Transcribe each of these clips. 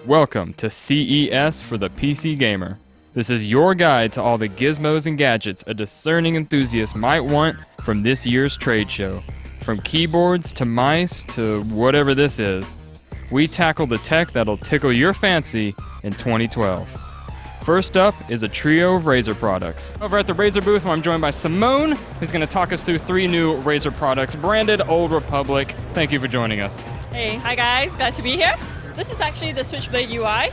Welcome to CES for the PC Gamer. This is your guide to all the gizmos and gadgets a discerning enthusiast might want from this year's trade show. From keyboards to mice to whatever this is, we tackle the tech that'll tickle your fancy in 2012. First up is a trio of Razer products. Over at the Razer booth, I'm joined by Simone, who's going to talk us through 3 new Razer products branded Old Republic. Thank you for joining us. Hey, hi guys, glad to be here. This is actually the Switchblade UI.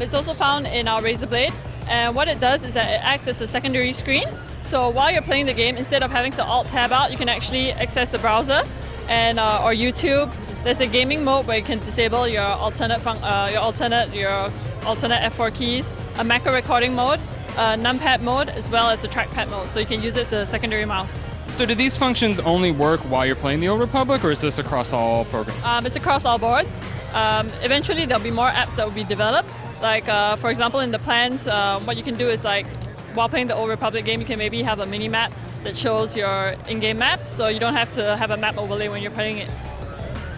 It's also found in our Razer Blade, and what it does is that it acts as a secondary screen. So while you're playing the game, instead of having to Alt-Tab out, you can actually access the browser and or YouTube. There's a gaming mode where you can disable your alternate F4 keys, a macro recording mode, a numpad mode, as well as a trackpad mode. So you can use it as a secondary mouse. So do these functions only work while you're playing the Old Republic, or is this across all programs? It's across all boards. Eventually there'll be more apps that will be developed. Like for example, in the plans, what you can do is like while playing the Old Republic game, you can maybe have a mini map that shows your in-game map, so you don't have to have a map overlay when you're playing it.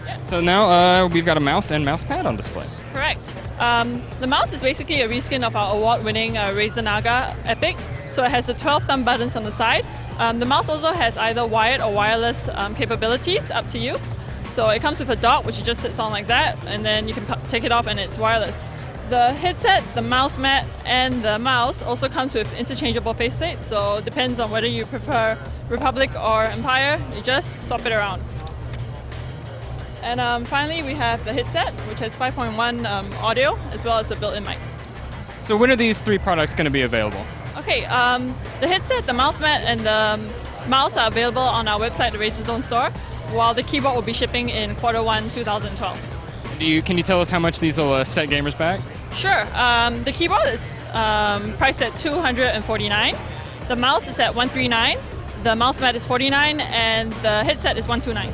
Yeah. So now we've got a mouse and mouse pad on display. Correct. The mouse is basically a reskin of our award-winning Razer Naga Epic. So it has the 12 thumb buttons on the side. The mouse also has either wired or wireless capabilities, up to you. So it comes with a dock, which it just sits on like that, and then you can take it off and it's wireless. The headset, the mouse mat, and the mouse also comes with interchangeable faceplates, so it depends on whether you prefer Republic or Empire, you just swap it around. And finally, we have the headset, which has 5.1 audio, as well as a built-in mic. So when are these 3 products going to be available? Okay, the headset, the mouse mat, and the mouse are available on our website, the Razer Zone store, while the keyboard will be shipping in Q1 2012. Can you tell us how much these will set gamers back? Sure. The keyboard is priced at $249. The mouse is at $139. The mouse mat is $49, and the headset is $129.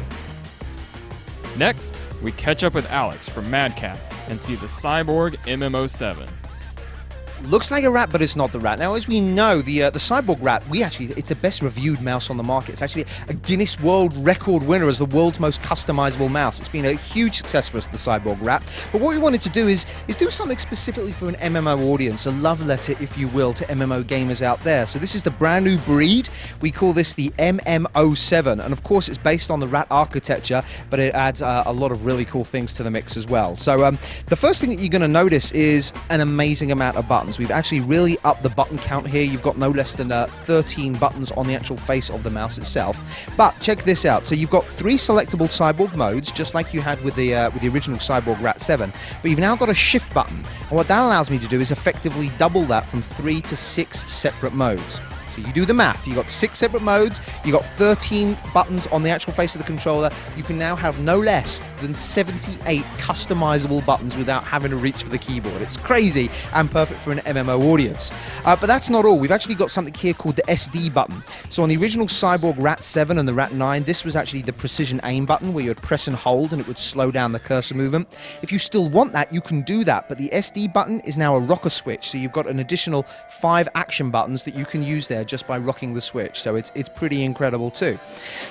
Next, we catch up with Alex from Mad Catz and see the Cyborg MMO7. Looks like a rat, but it's not the rat. Now, as we know, the Cyborg rat, it's the best reviewed mouse on the market. It's actually a Guinness World Record winner as the world's most customizable mouse. It's been a huge success for us, the Cyborg rat. But what we wanted to do is do something specifically for an MMO audience, a love letter, if you will, to MMO gamers out there. So this is the brand new breed. We call this the MMO7. And of course, it's based on the rat architecture, but it adds a lot of really cool things to the mix as well. So the first thing that you're going to notice is an amazing amount of buttons. We've actually really upped the button count here. You've got no less than 13 buttons on the actual face of the mouse itself. But check this out. So you've got 3 selectable Cyborg modes, just like you had with the original Cyborg Rat 7. But you've now got a shift button. And what that allows me to do is effectively double that from 3 to 6 separate modes. So you do the math. You've got 6 separate modes. You've got 13 buttons on the actual face of the controller. You can now have no less than 78 customizable buttons without having to reach for the keyboard. It's crazy and perfect for an MMO audience. But that's not all. We've actually got something here called the SD button. So on the original Cyborg Rat 7 and the Rat 9, this was actually the precision aim button where you'd press and hold and it would slow down the cursor movement. If you still want that, you can do that. But the SD button is now a rocker switch. So you've got an additional 5 action buttons that you can use there just by rocking the switch, so it's pretty incredible too.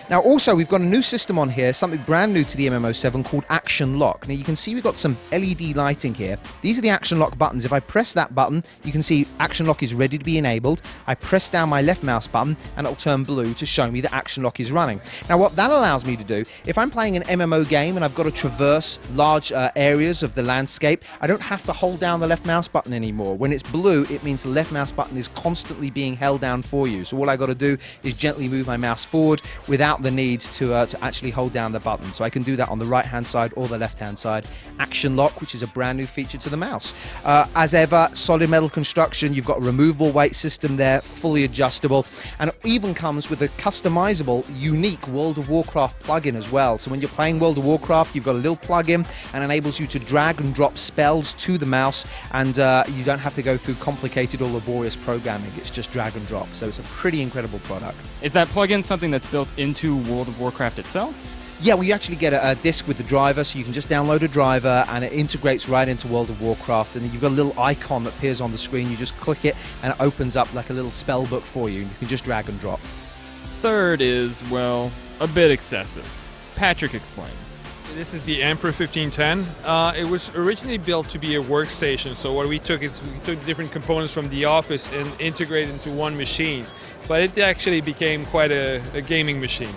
Now also we've got a new system on here, something brand new to the MMO7 called Action Lock. Now you can see we've got some LED lighting here. These are the Action Lock buttons. If I press that button, you can see Action Lock is ready to be enabled. I press down my left mouse button and it'll turn blue to show me that Action Lock is running. Now what that allows me to do, if I'm playing an MMO game and I've got to traverse large areas of the landscape, I don't have to hold down the left mouse button anymore. When it's blue, it means the left mouse button is constantly being held down for you. So all I got to do is gently move my mouse forward without the need to actually hold down the button. So I can do that on the right hand side or the left hand side. Action Lock, which is a brand new feature to the mouse. As ever, solid metal construction. You've got a removable weight system there, fully adjustable, and it even comes with a customizable, unique World of Warcraft plugin as well. So when you're playing World of Warcraft, you've got a little plugin and enables you to drag and drop spells to the mouse, and you don't have to go through complicated or laborious programming. It's just drag and drop. So it's a pretty incredible product. Is that plugin something that's built into World of Warcraft itself? Yeah, well, you actually get a disc with the driver, so you can just download a driver and it integrates right into World of Warcraft, and then you've got a little icon that appears on the screen. You just click it and it opens up like a little spell book for you, and you can just drag and drop. Third is, well, a bit excessive. Patrick explains. This is the Emperor 1510. It was originally built to be a workstation. So what we took is we took different components from the office and integrated into one machine. But it actually became quite a gaming machine.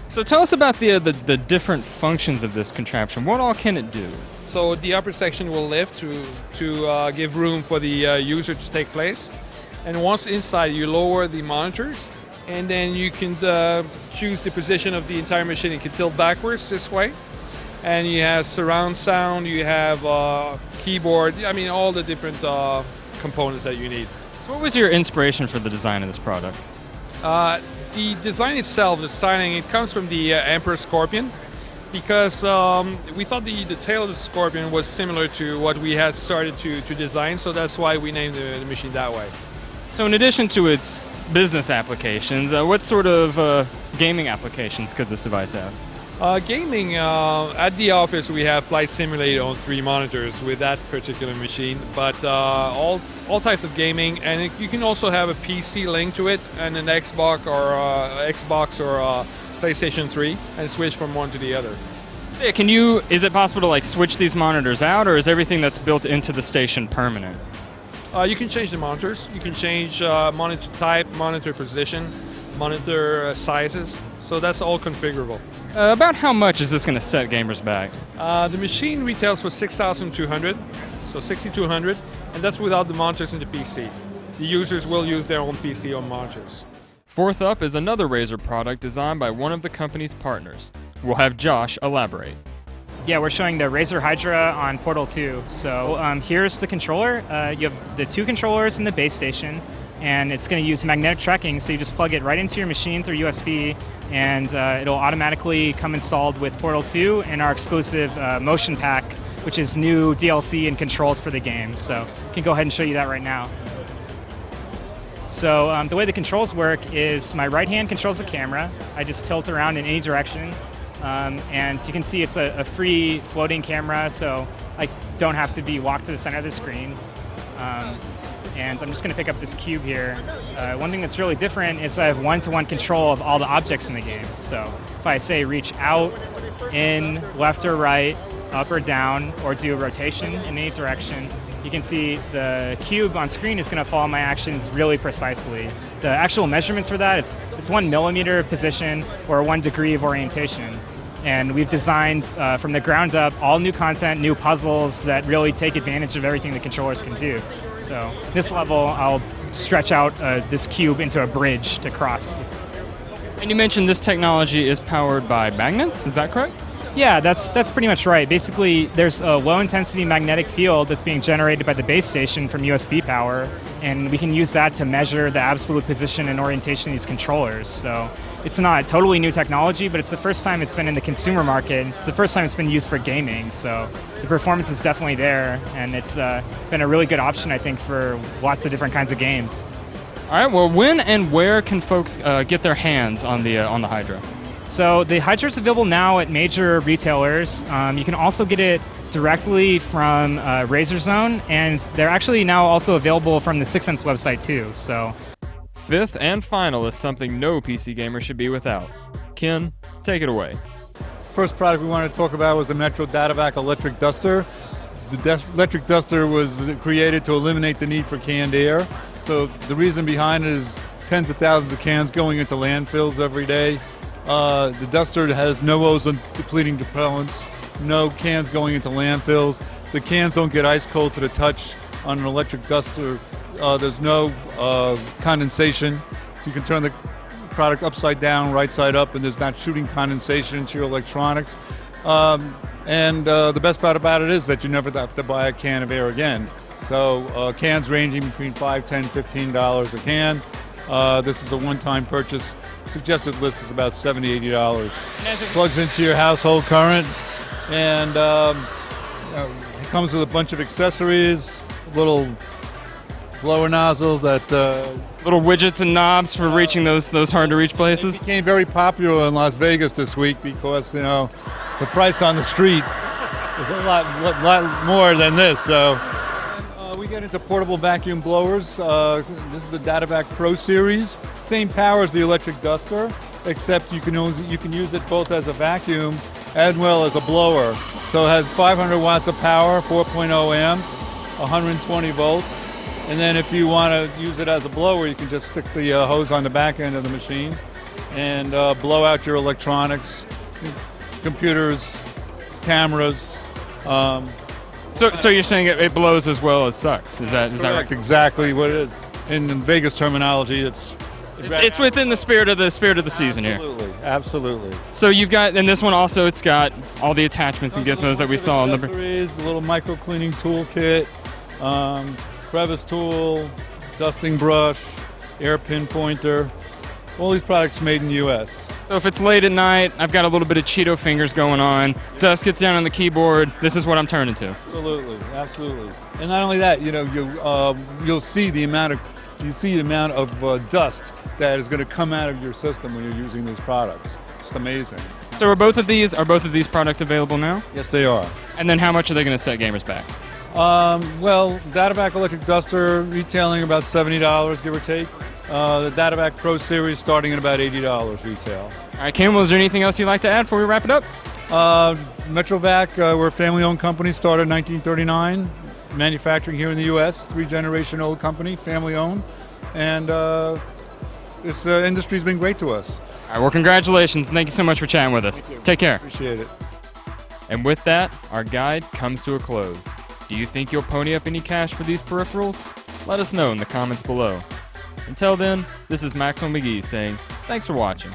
So tell us about the different functions of this contraption. What all can it do? So the upper section will lift to give room for the user to take place. And once inside, you lower the monitors, and then you can choose the position of the entire machine. You can tilt backwards this way. And you have surround sound, you have keyboard, I mean all the different components that you need. So what was your inspiration for the design of this product? The design itself, the styling, it comes from the Emperor Scorpion, because we thought the tail of the Scorpion was similar to what we had started to design, so that's why we named the machine that way. So in addition to its business applications, what sort of gaming applications could this device have? Gaming, at the office we have Flight Simulator on 3 monitors with that particular machine, but all types of gaming, and you can also have a PC linked to it and an Xbox or PlayStation 3 and switch from one to the other. Yeah, is it possible to like switch these monitors out, or is everything that's built into the station permanent? You can change the monitors. You can change monitor type, monitor position, monitor sizes. So that's all configurable. About how much is this going to set gamers back? The machine retails for $6,200, so $6,200, and that's without the monitors in the PC. The users will use their own PC or monitors. Fourth up is another Razer product designed by one of the company's partners. We'll have Josh elaborate. Yeah, we're showing the Razer Hydra on Portal 2. So here's the controller. You have the 2 controllers in the base station, and it's going to use magnetic tracking, so you just plug it right into your machine through USB, and it'll automatically come installed with Portal 2 and our exclusive Motion Pack, which is new DLC and controls for the game. So I can go ahead and show you that right now. So the way the controls work is my right hand controls the camera. I just tilt around in any direction. And you can see it's a free floating camera, so I don't have to be walked to the center of the screen. And I'm just going to pick up this cube here. One thing that's really different is I have one-to-one control of all the objects in the game. So if I say reach out, in, left or right, up or down, or do a rotation in any direction, you can see the cube on screen is going to follow my actions really precisely. The actual measurements for that, it's 1 millimeter position or 1 degree of orientation. And we've designed from the ground up all new content, new puzzles that really take advantage of everything the controllers can do. So this level, I'll stretch out this cube into a bridge to cross. And you mentioned this technology is powered by magnets, is that correct? Yeah, that's pretty much right. Basically, there's a low-intensity magnetic field that's being generated by the base station from USB power, and we can use that to measure the absolute position and orientation of these controllers. So it's not totally new technology, but it's the first time it's been in the consumer market. It's the first time it's been used for gaming, so the performance is definitely there, and it's been a really good option, I think, for lots of different kinds of games. All right, well, when and where can folks get their hands on the Hydra? So the Hydra is available now at major retailers. You can also get it directly from Razer Zone, and they're actually now also available from the 6th Sense website too. So, fifth and final is something no PC gamer should be without. Ken, take it away. First product we wanted to talk about was the Metro Datavac electric duster. The electric duster was created to eliminate the need for canned air. So the reason behind it is tens of thousands of cans going into landfills every day. The duster has no ozone depleting propellants, no cans going into landfills. The cans don't get ice cold to the touch on an electric duster. There's no condensation. So you can turn the product upside down, right side up, and there's not shooting condensation into your electronics. And the best part about it is that you never have to buy a can of air again. So cans ranging between $5, $10, $15 a can. This is a one-time purchase. Suggested list is about $70, $80. Plugs into your household current, and it comes with a bunch of accessories, little blower nozzles that little widgets and knobs for reaching those hard-to-reach places. It became very popular in Las Vegas this week because the price on the street is a lot more than this. So we get into portable vacuum blowers. This is the Datavac Pro Series. Same power as the electric duster, except you can use it both as a vacuum as well as a blower. So it has 500 watts of power, 4.0 amps, 120 volts. And then if you want to use it as a blower, you can just stick the hose on the back end of the machine and blow out your electronics, computers, cameras. So you're saying it blows as well as sucks? Is that right? Exactly what it is. In Vegas terminology, it's within the spirit of the season here. Absolutely. So you've got, and this one also, it's got all the attachments and gizmos that we saw on the. A little micro cleaning toolkit, crevice tool, dusting brush, air pin pointer. All these products made in the U.S. So if it's late at night, I've got a little bit of Cheeto fingers going on. Dust gets down on the keyboard. This is what I'm turning to. Absolutely. And not only that, you'll see the amount of dust that is going to come out of your system when you're using these products. It's amazing. So are both of these products available now? Yes, they are. And then how much are they going to set gamers back? Well, DataVac Electric Duster retailing about $70, give or take. The DataVac Pro Series starting at about $80 retail. All right, Campbell, is there anything else you'd like to add before we wrap it up? Metrovac, we're a family-owned company, started in 1939, manufacturing here in the U.S., 3-generation-old company, family-owned, and this industry's been great to us. All right, well, congratulations. Thank you so much for chatting with us. Take care. Appreciate it. And with that, our guide comes to a close. Do you think you'll pony up any cash for these peripherals? Let us know in the comments below. Until then, this is Maxwell McGee saying, thanks for watching.